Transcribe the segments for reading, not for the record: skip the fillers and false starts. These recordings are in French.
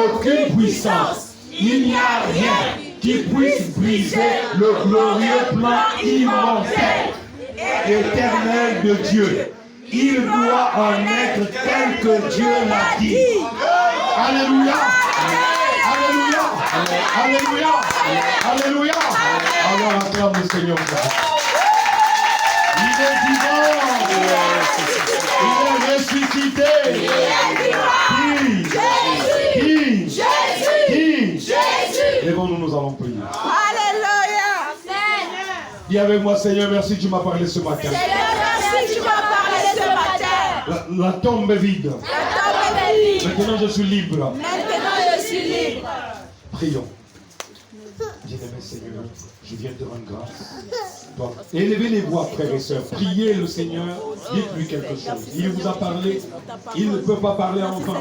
aucune puissance, il n'y a rien qui puisse briser le glorieux plan immortel, éternel de Dieu. Il doit en être tel que Dieu l'a dit. Alléluia. Alléluia. Alléluia. Alléluia. Alors acclame le Seigneur. Il est vivant. Il est ressuscité. Jésus. Lèvons-nous, nous allons prier. Alléluia. Dis avec moi, Seigneur, merci, tu m'as parlé ce matin. Seigneur, merci, tu m'as parlé ce matin. La tombe est vide. La tombe est vide. Maintenant, je suis libre. Maintenant, je suis libre. Prions. Bien-aimé Seigneur, je viens te rendre grâce. Donc, élevez les voix, frères et sœurs. Priez le Seigneur. Dites-lui quelque chose. Il vous a parlé. Il ne peut pas parler enfin.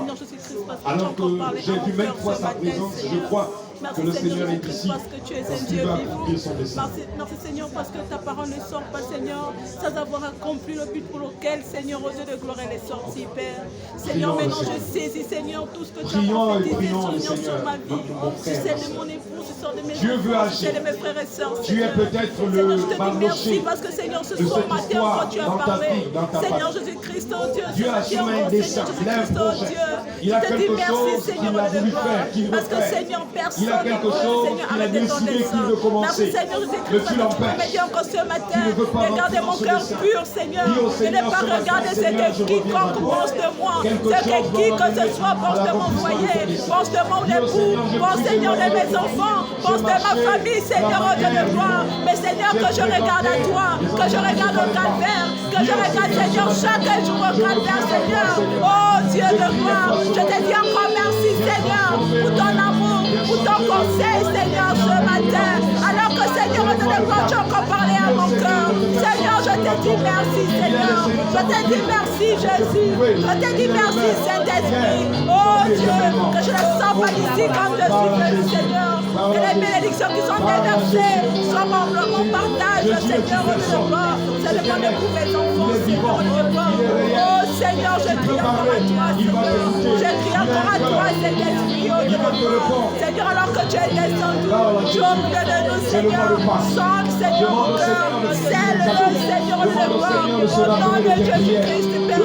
Alors que j'ai vu même fois sa présence, je crois que le Seigneur est ici. Parce que tu es un Dieu Dieu accomplir son vivant. dessein. Merci Seigneur parce que ta parole ne sort pas Seigneur sans avoir accompli le but pour lequel Seigneur au Dieu de gloire elle est sortie Père. Seigneur maintenant je saisis Seigneur tout ce que tu as prophétisé Seigneur sur ma vie. Tu sais de mon époux, tu sors de mes Dieu veut enfants, tu sais agir. de mes frères et sœurs. Tu es peut-être Seigneur, le je te dis merci marloché parce que Seigneur ce de soir cette matin histoire quand tu as dans ta parlé. vie, dans ta Seigneur famille. Jésus-Christ oh Dieu. Dieu a ce matin, soumis un oh dessein, Seigneur il a un Jésus-Christ oh projet. Dieu. Il a Je te dis quelque merci chose Seigneur qu'il a au Dieu de voulu gloire. faire, qu'il veut Parce que faire. Seigneur personne Il a quelque chose Seigneur qu'il a avec ton décidé dessein. qu'il veut commencer. Merci Seigneur Jésus-Christ Mais parce tu que tu l'empêches. m'as dit encore ce matin Tu ne veux pas de garder rentrer mon dans ce cœur dessein. pur Seigneur. Dis au De ne Seigneur pas ce matin, regarder ce Seigneur, que je reviens quiconque à toi. pense de moi. Quelque Ce chose que qui doit que ce m'amener soit pense à de la mon conclusion foyer, de ton pense de mon Dis au époux, Seigneur, je pense prie Seigneur de de mes moi. enfants, pense de ma marché famille Seigneur la au Dieu de manière gloire. de Mais Seigneur que je regarde à toi, que je regarde au calvaire, que je regarde Seigneur chaque jour au calvaire Seigneur. Oh Dieu de gloire, je te dis encore merci Seigneur pour ton amour, pour ton conseil Seigneur ce matin. Alors que Seigneur au Dieu de gloire tu as encore parlé à mon cœur. Seigneur je te dis merci Seigneur. Je te dis merci Jésus. Je te dis merci Saint-Esprit. Oh Dieu, que je ne sens pas d'ici quand je suis venu Seigneur. Que les bénédictions qui sont déversées soient mon partage Seigneur au Dieu de gloire. C'est le monde de mes enfants Seigneur au Dieu de gloire. Oh Seigneur je crie encore à toi Seigneur. Je crie encore à toi Saint-Esprit au Dieu de gloire. Seigneur alors que tu es descendu, tu as oublié de nous Seigneur. Sonne Seigneur au cœur, scelle-le Seigneur au Dieu de gloire. Au nom de Jésus-Christ Père.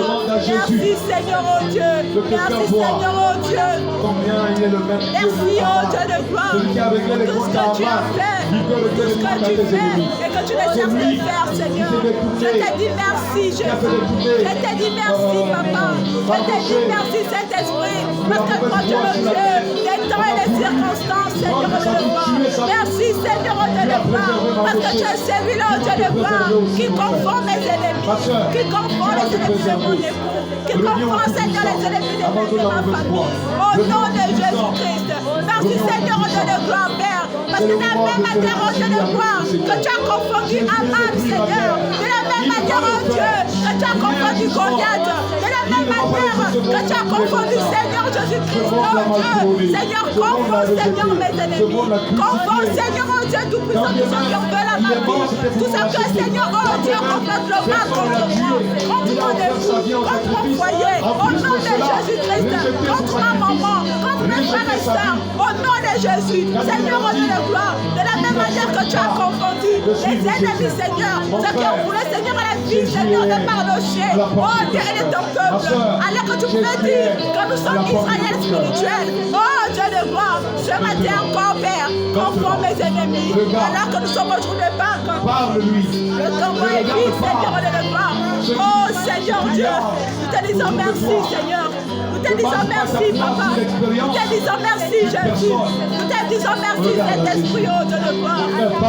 Merci Seigneur oh Dieu. Merci Seigneur oh Dieu. Combien il est le même Dieu. Merci oh Dieu de gloire Celui qui a réglé les pour tout ce comptes que tu as fait, pour tout ce que tu fais et que tu ne cesses de faire Seigneur. Je te dis merci Jésus. Je te dis merci Papa. Je te dis merci Saint-Esprit parce que toi tu es le Dieu des temps et des circonstances Seigneur oh Dieu de gloire. Merci Seigneur oh Dieu de gloire parce que tu es celui-là oh Dieu de gloire qui confond mes ennemis, qui confond les ennemis de mon époux, qui confond Seigneur les ennemis de ma famille. Au nom de Jésus-Christ. Merci Seigneur au Dieu de gloire Père. Parce que de la même manière au Dieu de gloire que tu as confondu Aman Seigneur. De la même manière oh Dieu que tu as confondu Goliath. De la même manière que tu as confondu Seigneur Jésus-Christ oh Dieu. Seigneur confond Seigneur mes ennemis. Confond Seigneur oh Dieu tout puissant tout ce qui en veut la ma vie. Tout ce que Seigneur oh Dieu complète le mal contre moi. Contre mon époux. Contre mon foyer. Au nom de Jésus-Christ. Contre ma maman. Contre mes frères et sœurs. Au nom de Jésus. Seigneur oh Dieu de gloire. De la même manière que tu as confondu les ennemis Seigneur. Ceux qui ont voulu Seigneur à la vie Seigneur de Mardoché. Oh Dieu et de ton peuple. Alors que tu pouvais dire que nous sommes Israël spirituel. Oh Dieu de gloire. Ce matin encore Père. Confond mes ennemis. Alors que nous sommes au jour de Pâques. Parle-lui. Le combat est vide Seigneur de gloire. Oh Seigneur Dieu. Nous te disons merci Seigneur. Nous te disons merci Papa. Nous te disons merci Jésus. Nous te disons merci Saint-Esprit oh Dieu de gloire.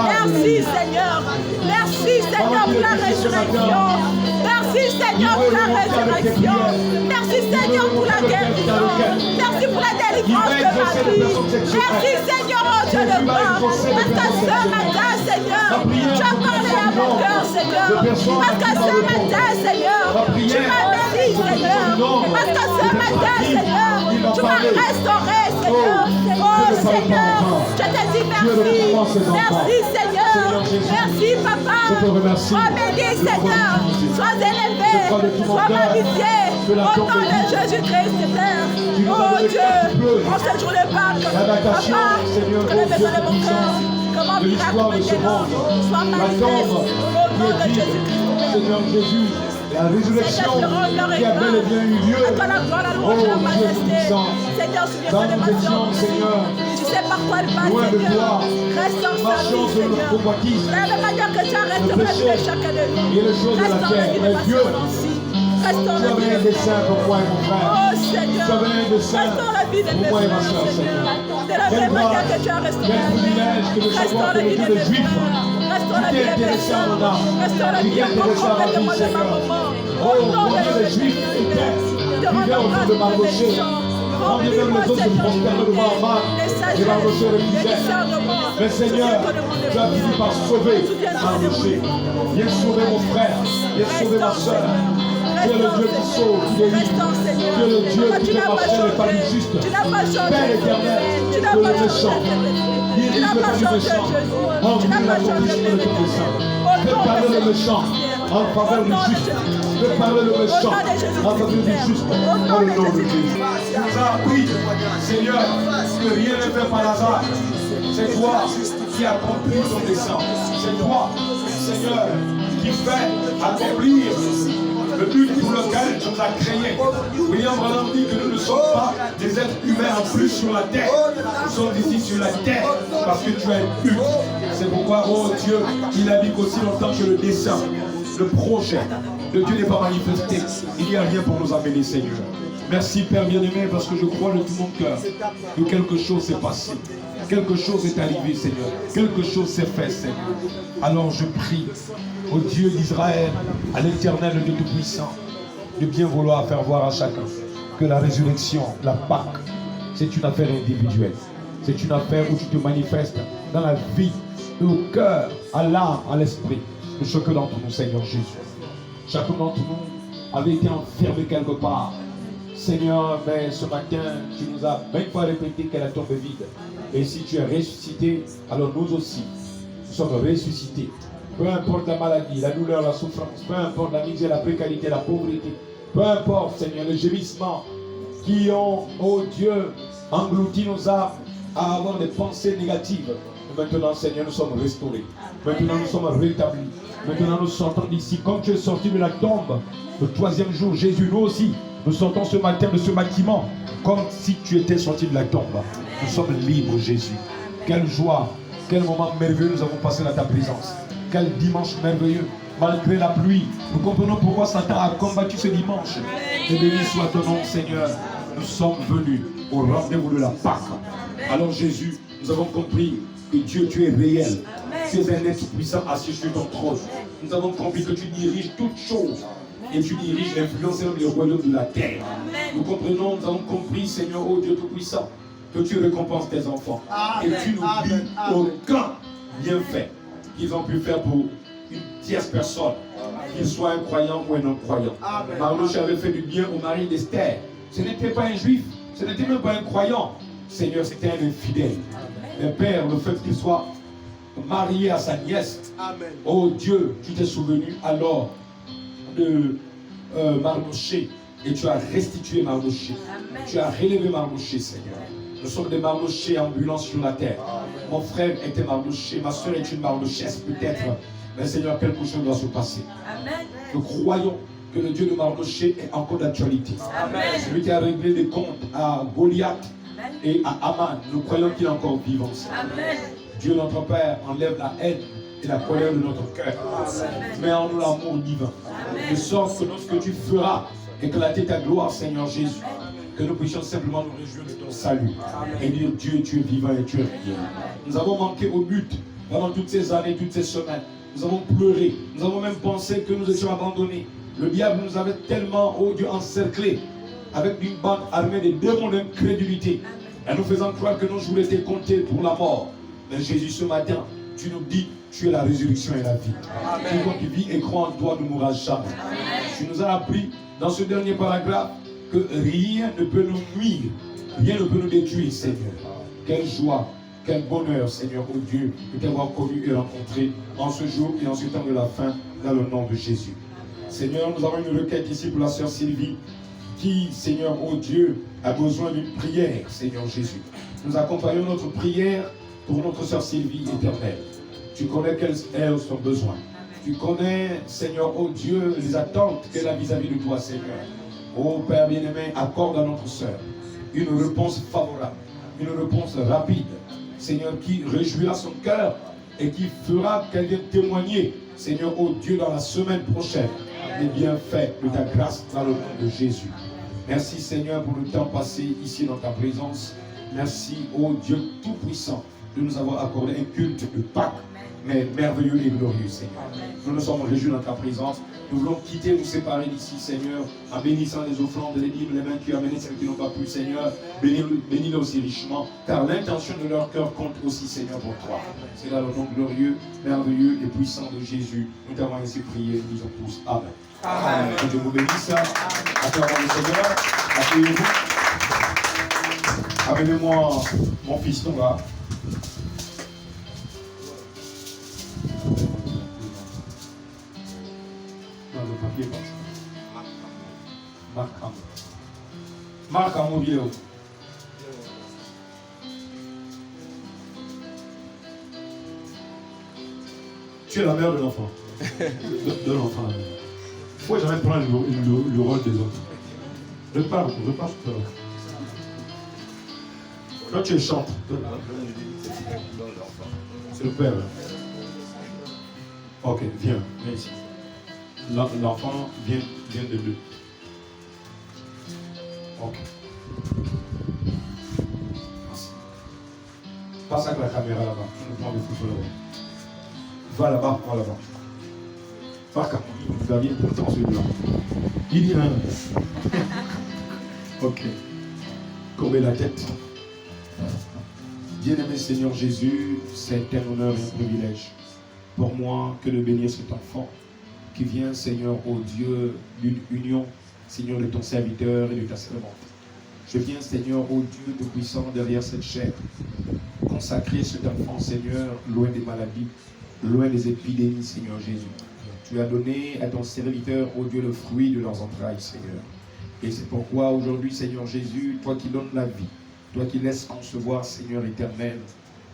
Merci Seigneur. Merci Seigneur pour la résurrection. Merci Seigneur pour la résurrection. Merci Seigneur pour la guérison. Merci pour la délivrance de ma vie. Merci Seigneur oh Dieu de gloire. Parce que ce matin Seigneur, tu as parlé à mon cœur Seigneur. Parce que ce matin Seigneur, tu m'as béni Seigneur. Parce que ce matin Seigneur, tu m'as restauré Seigneur. Oh Seigneur, je te dis merci. Merci Seigneur. Merci Papa. Oh béni Seigneur. Sois élevé. Sois magnifié. que la Au tombe nom de est vide. Jésus-Christ, Père. Tu nous as Oh donné Dieu, quand il pleut. en ce jour de Pâques, L'adaptation, Papa, Seigneur, que les oh Dieu besoins de mon cœur, tout-puissant, que mon de l'histoire miracle de ce maintenant monde. soit La manifeste tombe au nom de qui est vide, Jésus-Christ. Seigneur Jésus, la résurrection qui a bel et bien eu lieu. À toi la gloire, la louange, Oh la Dieu majesté. tout-puissant, Seigneur, souviens-toi quand de nous ma étions, soeur. Seigneur, Tu sais par quoi elle passe, loin de Seigneur. toi, Reste en marchons service, sur notre Seigneur. convoitise, De la même manière que tu as le restauré péché de chacun de nous. et les choses de la Restaure terre. vie de Mais ma Dieu, soeur Nancy. Restaure tu la vie avais un de dessein pour moi et mon frère. Oh Seigneur, Tu avais un dessein restaure la vie de pour mes moi et ma frères, soeur, Seigneur. Seigneur. De la Quelle même manière grâce, que tu as restauré quel la vie. privilège que de Restaure savoir la que le vie de Dieu mes des Juifs, frères. Restaure la tu vie t'es de mes intéressé à soeurs. mon âme. Restaure la Tu vie t'es intéressé à ma complète de vie, moi, de ma Seigneur. maman. Oh, Au nom mon de Dieu, les Juifs Jésus-Christ, étaient de vivaient rendre autour grâce de de Mardoché. bénédiction. Quand bien même les autres se prosternaient devant Aman, et Mardoché refusait. Mais Seigneur, tu as fini par sauver Mardoché. Viens sauver mon frère, viens sauver ma soeur. Tu es le Dieu qui sauve, qui délivre. Tu es le Dieu qui fait marcher les pas du juste. Père éternel, de le méchant. Dirige le pas du méchant. Remplis l'accomplissement de ton dessein. Fais parler le méchant en faveur du juste. Fais parler le méchant en faveur du juste. Dans le nom de Jésus. Tu nous as appris, Seigneur, que rien ne fait par hasard. C'est toi qui accomplis ton dessein. C'est toi, Seigneur, qui fait accomplir le but pour lequel tu nous as créés. William Branham dit que nous ne sommes pas des êtres humains en plus sur la terre. Nous sommes ici sur la terre parce que tu as un but. C'est pourquoi, oh Dieu, il a dit qu'aussi longtemps que le dessein, le projet de Dieu n'est pas manifesté, il n'y a rien pour nous amener, Seigneur. Merci, Père bien-aimé, parce que je crois de tout mon cœur que quelque chose s'est passé. Quelque chose est arrivé, Seigneur. Quelque chose s'est fait, Seigneur. Alors je prie au Dieu d'Israël, à l'Éternel, le Dieu Tout-Puissant, de bien vouloir faire voir à chacun que la résurrection, la Pâque, c'est une affaire individuelle. C'est une affaire où tu te manifestes dans la vie, au cœur, à l'âme, à l'esprit de chacun d'entre nous, Seigneur Jésus. Chacun d'entre nous avait été enfermé quelque part. Seigneur, mais ce matin, tu nous as même pas répété qu'elle a tombé vide. Et si tu es ressuscité, alors nous aussi, nous sommes ressuscités. Peu importe la maladie, la douleur, la souffrance, peu importe la misère, la précarité, la pauvreté, peu importe, Seigneur, les gémissements qui ont, oh Dieu, englouti nos âmes à avoir des pensées négatives. Maintenant, Seigneur, nous sommes restaurés. Maintenant, nous sommes rétablis. Maintenant, nous sortons d'ici. Comme tu es sorti de la tombe le 3e jour, Jésus, nous aussi, nous sortons ce matin de ce bâtiment comme si tu étais sorti de la tombe. Nous sommes libres, Jésus. Quelle joie, quel moment merveilleux nous avons passé dans ta présence. Quel dimanche merveilleux, malgré la pluie. Nous comprenons pourquoi Satan a combattu ce dimanche. Et béni soit ton nom, Seigneur. Nous sommes venus au rendez-vous de la Pâque. Alors Jésus, nous avons compris que Dieu, tu es réel. Tu es un être puissant assis sur ton trône. Nous avons compris que tu diriges toutes choses. Et tu diriges l'influence et le royaume de la terre. Nous comprenons, nous avons compris, Seigneur, oh Dieu Tout-Puissant, que tu récompenses tes enfants. Et tu n'oublies aucun bienfait qu'ils ont pu faire pour une tierce personne, qu'il soit un croyant ou un non-croyant. Mardoché avait fait du bien au mari d'Esther. Ce n'était pas un juif, ce n'était même pas un croyant. Seigneur, c'était un infidèle. Mais Père, le fait qu'il soit marié à sa nièce, oh Dieu, tu t'es souvenu alors de Mardoché et tu as restitué Mardoché. Tu as relevé Mardoché, Seigneur. Nous sommes des Mardochés ambulants sur la terre. Mon frère était Mardoché, ma soeur est une Mardochesse peut-être. Mais Seigneur, quelque chose doit se passer. Nous croyons que le Dieu de Mardoché est encore d'actualité. Celui qui a réglé des comptes à Goliath et à Aman, nous croyons qu'il est encore vivant. Dieu notre Père enlève la haine et la colère de notre cœur. Mets en nous l'amour divin. De sorte que lorsque tu feras éclater ta gloire, Seigneur Jésus, que nous puissions simplement nous réjouir de ton salut et dire Dieu, tu es vivant et tu es réel. Nous avons manqué au but pendant toutes ces années, toutes ces semaines. Nous avons pleuré. Nous avons même pensé que nous étions abandonnés. Le diable nous avait tellement, oh Dieu, encerclés avec une bande armée de démons d'incrédulité. Et nous faisant croire que nos jours étaient comptés pour la mort. Mais Jésus, ce matin, tu nous dis, tu es la résurrection et la vie. Quiconque vit et croit en toi ne mourra jamais. Tu nous as appris dans ce dernier paragraphe que rien ne peut nous nuire, rien ne peut nous détruire, Seigneur. Quelle joie, quel bonheur, Seigneur, oh Dieu, de t'avoir connu et rencontré en ce jour et en ce temps de la fin, dans le nom de Jésus. Seigneur, nous avons une requête ici pour la sœur Sylvie. qui, Seigneur, oh Dieu, a besoin d'une prière, Seigneur Jésus. Nous accompagnons notre prière pour notre sœur Sylvie éternelle. Tu connais quels sont son besoin. Tu connais, Seigneur, oh Dieu, les attentes qu'elle a vis-à-vis de toi, Seigneur. Oh Père bien-aimé, accorde à notre sœur une réponse favorable, une réponse rapide, Seigneur, qui réjouira son cœur et qui fera qu'elle vienne témoigner, Seigneur, oh Dieu, dans la semaine prochaine, les bienfaits de ta grâce dans le nom de Jésus. Merci, Seigneur, pour le temps passé ici dans ta présence. Merci, oh Dieu Tout-Puissant, de nous avoir accordé un culte de Pâques, mais merveilleux et glorieux, Seigneur. Nous nous sommes réjouis dans ta présence. Nous voulons quitter, nous séparer d'ici, Seigneur, en bénissant les offrandes, les dîmes, les mains que tu as amenées, celles qui n'ont pas pu, Seigneur. Bénis-les aussi richement, car l'intention de leur cœur compte aussi, Seigneur, pour toi. C'est là le nom glorieux, merveilleux et puissant de Jésus. Nous t'avons ainsi prié, nous disons tous Amen. Amen. Que Dieu vous bénisse. Acclamons le Seigneur. Accueillez-vous. Amenez-moi mon fils là. Dans le papier comme ça. Marc Amour. Marc Amour, vieux. Tu es la mère de l'enfant. De l'enfant. Il ne faut jamais prendre le rôle des autres. Repars tout à l'heure. Quand tu chantes, c'est le père. Ok, viens ici. L'enfant vient de lui. Ok. Merci. Passe avec la caméra là-bas. Je vais prendre des photos là-bas. Va là-bas, va là-bas. Marc, vous aviez pourtant celui-là. Il y a un. Ok. Courbez la tête. Bien-aimé Seigneur Jésus, c'est un honneur et un privilège pour moi que de bénir cet enfant qui vient, Seigneur, au Dieu, d'une union, Seigneur, de ton serviteur et de ta servante. Je viens, Seigneur, au Dieu de puissant derrière cette chair, consacrer cet enfant, Seigneur, loin des maladies, loin des épidémies, Seigneur Jésus. Tu as donné à ton serviteur, au Dieu, le fruit de leurs entrailles, Seigneur. Et c'est pourquoi aujourd'hui, Seigneur Jésus, toi qui donnes la vie, toi qui laisses concevoir, Seigneur éternel,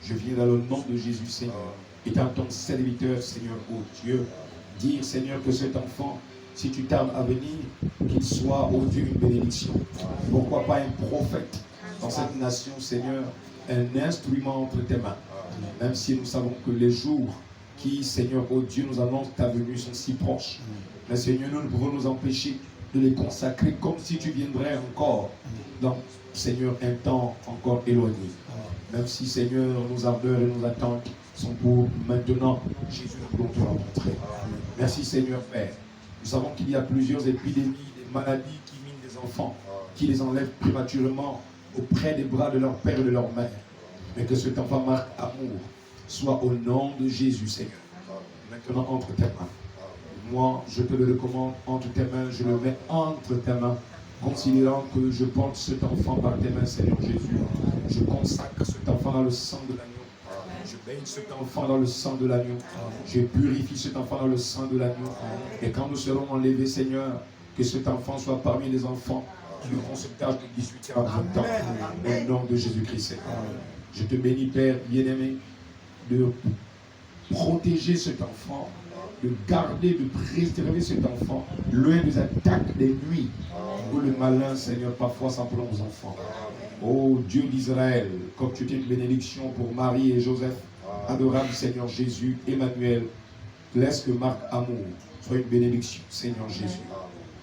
je viens dans le nom de Jésus, Seigneur, étant ton serviteur, Seigneur, oh Dieu, dire, Seigneur, que cet enfant, si tu tardes à venir, qu'il soit, oh Dieu, une bénédiction. Pourquoi pas un prophète dans cette nation, Seigneur, un instrument entre tes mains. Même si nous savons que les jours qui, Seigneur, oh Dieu, nous annoncent ta venue sont si proches. Mais Seigneur, nous ne pouvons nous empêcher de les consacrer comme si tu viendrais encore dans, Seigneur, un temps encore éloigné. Même si, Seigneur, nos ardeurs et nos attentes sont pour maintenant, Jésus, nous voulons te rencontrer. Merci, Seigneur Père. Nous savons qu'il y a plusieurs épidémies, des maladies qui minent les enfants, qui les enlèvent prématurément auprès des bras de leur père et de leur mère. Mais que cet enfant marque amour soit au nom de Jésus, Seigneur. Maintenant, entre tes mains. Moi, je te le recommande entre tes mains, je le mets entre tes mains, considérant que je porte cet enfant par tes mains, Seigneur Jésus. Je consacre cet enfant dans le sang de l'agneau. Je baigne cet enfant dans le sang de l'agneau. Je purifie cet enfant dans le sang de l'agneau. Et quand nous serons enlevés, Seigneur, que cet enfant soit parmi les enfants qui auront cet âge de 18 ans à 20 ans. Au nom de Jésus-Christ, Seigneur. Je te bénis, Père bien-aimé, de protéger cet enfant, de garder, de préserver cet enfant loin des attaques des nuits où le malin, Seigneur, parfois s'en prend aux enfants. Ô Dieu d'Israël, comme tu es une bénédiction pour Marie et Joseph, adorable Seigneur Jésus, Emmanuel, laisse que Marc Amour soit une bénédiction, Seigneur Jésus.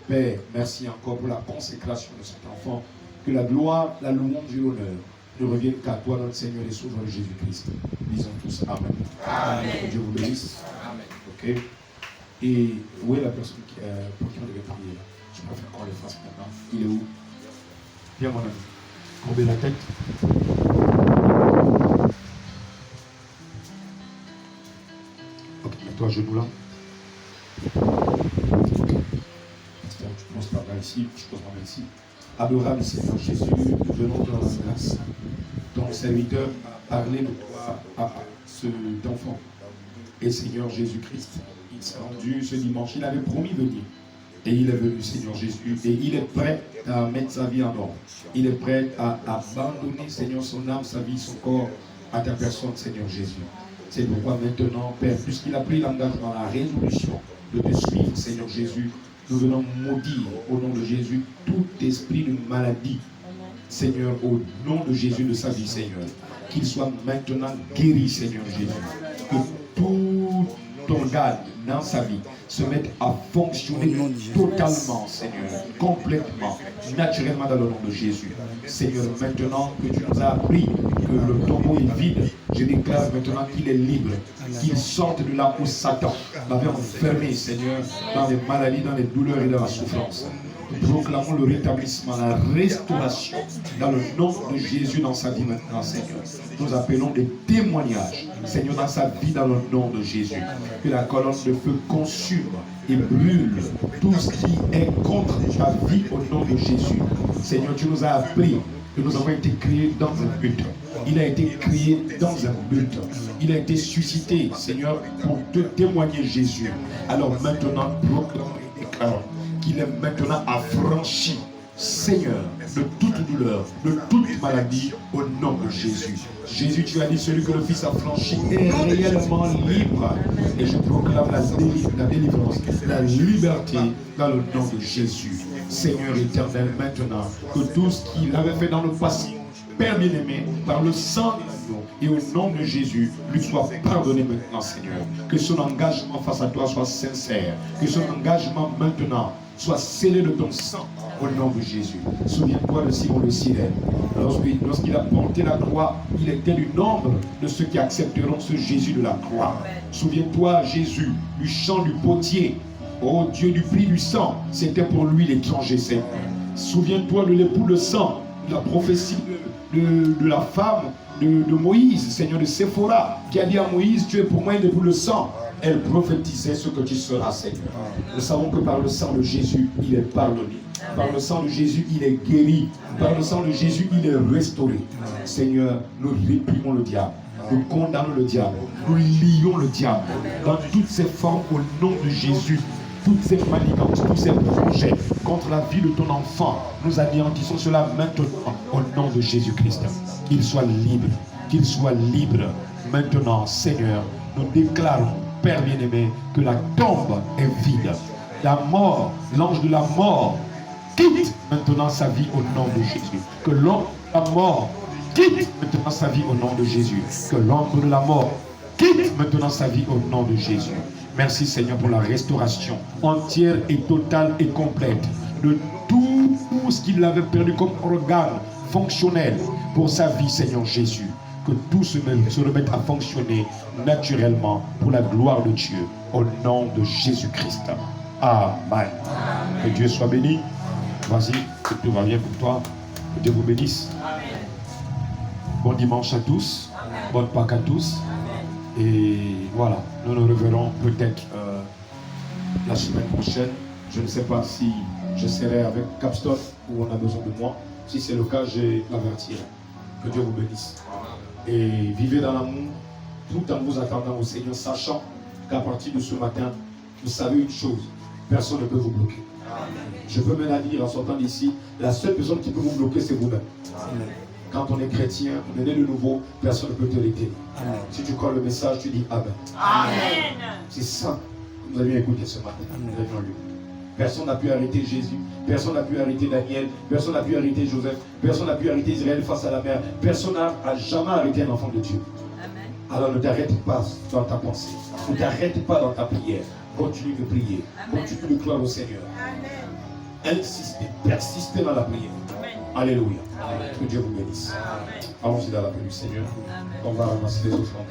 Père, merci encore pour la consécration de cet enfant. Que la gloire, la louange et l'honneur ne reviennent qu'à toi, notre Seigneur et Sauveur Jésus-Christ. Disons tous Amen. Amen. Que Dieu vous bénisse. Amen. Ok. Et où est la personne pour qui on devait prier là? Je préfère qu'on le fasse maintenant. Il est où? Viens mon ami. Courbez la tête. Ok, mets-toi à genoux là. Ok. Tu poses par là ici, je pose par là ici. Adorable Seigneur Jésus, nous venons dans la grâce. Ton serviteur a parlé de toi à cet enfant. Et Seigneur Jésus-Christ, il s'est rendu ce dimanche. Il avait promis de venir. Et il est venu, Seigneur Jésus, et il est prêt à mettre sa vie en ordre. Il est prêt à abandonner, Seigneur, son âme, sa vie, son corps à ta personne, Seigneur Jésus. C'est pourquoi maintenant, Père, puisqu'il a pris l'engagement, la résolution de te suivre, Seigneur Jésus, nous venons maudire au nom de Jésus tout esprit de maladie, Seigneur, au nom de Jésus de sa vie, Seigneur. Qu'il soit maintenant guéri, Seigneur Jésus. Que tout organe dans sa vie se mette à fonctionner totalement, Seigneur, complètement, naturellement dans le nom de Jésus. Seigneur, maintenant que tu nous as appris que le tombeau est vide, je déclare maintenant qu'il est libre, qu'il sorte de là où Satan l'avait enfermé, Seigneur, dans les maladies, dans les douleurs et dans la souffrance. Nous proclamons le rétablissement, la restauration dans le nom de Jésus dans sa vie maintenant, Seigneur. Nous appelons des témoignages, Seigneur, dans sa vie dans le nom de Jésus. Que la colonne de feu consume et brûle tout ce qui est contre ta vie au nom de Jésus. Seigneur, tu nous as appris que nous avons été créés dans un but. Il a été créé dans un but. Il a été suscité, Seigneur, pour te témoigner, Jésus. Alors maintenant, proclame qu'il est maintenant affranchi, Seigneur, de toute douleur, de toute maladie, au nom de Jésus. Jésus, tu as dit, celui que le Fils a franchi est réellement libre. Et je proclame la délivrance, la liberté dans le nom de Jésus. Seigneur éternel, maintenant, que tout ce qu'il avait fait dans le passé, Père bien-aimé, par le sang et au nom de Jésus, lui soit pardonné maintenant, Seigneur. Que son engagement face à toi soit sincère. Que son engagement maintenant soit scellé de ton sang au nom de Jésus. Souviens-toi de Simon le Cyrène. Lorsqu'il a porté la croix, il était du nombre de ceux qui accepteront ce Jésus de la croix. Souviens-toi, Jésus, du chant du potier. Oh Dieu, du prix du sang, c'était pour lui l'étranger, Seigneur. Souviens-toi de l'époux de sang, de la prophétie de la femme de Moïse, Seigneur, de Séphora, qui a dit à Moïse, tu es pour moi une époux de sang. Elle prophétisait ce que tu seras, Seigneur. Nous savons que par le sang de Jésus, il est pardonné. Par le sang de Jésus, il est guéri. Par le sang de Jésus, il est restauré. Seigneur, nous réprimons le diable. Nous condamnons le diable. Nous lions le diable dans toutes ses formes au nom de Jésus. Toutes ces manigances, tous ces projets contre la vie de ton enfant, nous anéantissons cela maintenant au nom de Jésus-Christ. Qu'il soit libre, qu'il soit libre. Maintenant, Seigneur, nous déclarons, Père bien-aimé, que la tombe est vide. La mort, l'ange de la mort, quitte maintenant sa vie au nom de Jésus. Que l'ange de la mort quitte maintenant sa vie au nom de Jésus. Que l'ange de la mort quitte maintenant sa vie au nom de Jésus. Merci Seigneur pour la restauration entière et totale et complète de tout ce qu'il avait perdu comme organe fonctionnel pour sa vie, Seigneur Jésus. Que tout se remette à fonctionner naturellement pour la gloire de Dieu au nom de Jésus-Christ. Amen. Que Dieu soit béni. Vas-y, que tout va bien pour toi. Que Dieu vous bénisse. Amen. Bon dimanche à tous. Amen. Bonne Pâques à tous. Amen. Et voilà, nous nous reverrons peut-être la semaine prochaine. Je ne sais pas si je serai avec Capstone ou on a besoin de moi. Si c'est le cas, je l'avertirai. Que Dieu vous bénisse. Et vivez dans l'amour tout en vous attendant au Seigneur, sachant qu'à partir de ce matin, vous savez une chose, personne ne peut vous bloquer. Je peux même la dire en sortant d'ici, la seule personne qui peut vous bloquer, c'est vous-même. Quand on est chrétien, on est né de nouveau, personne ne peut te l'éteindre. Si tu crois le message, tu dis Amen. Amen. C'est ça que nous avions écouté ce matin. Personne n'a pu arrêter Jésus, personne n'a pu arrêter Daniel, personne n'a pu arrêter Joseph, personne n'a pu arrêter Israël face à la mer, personne n'a jamais arrêté un enfant de Dieu. Amen. Alors ne t'arrête pas dans ta pensée, ne t'arrête pas dans ta prière, continue de prier, continue de croire au Seigneur. Amen. Insistez, persistez dans la prière. Amen. Alléluia. Amen. Que Dieu vous bénisse. Allons-y dans la paix du Seigneur. Amen. On va ramasser les offrandes.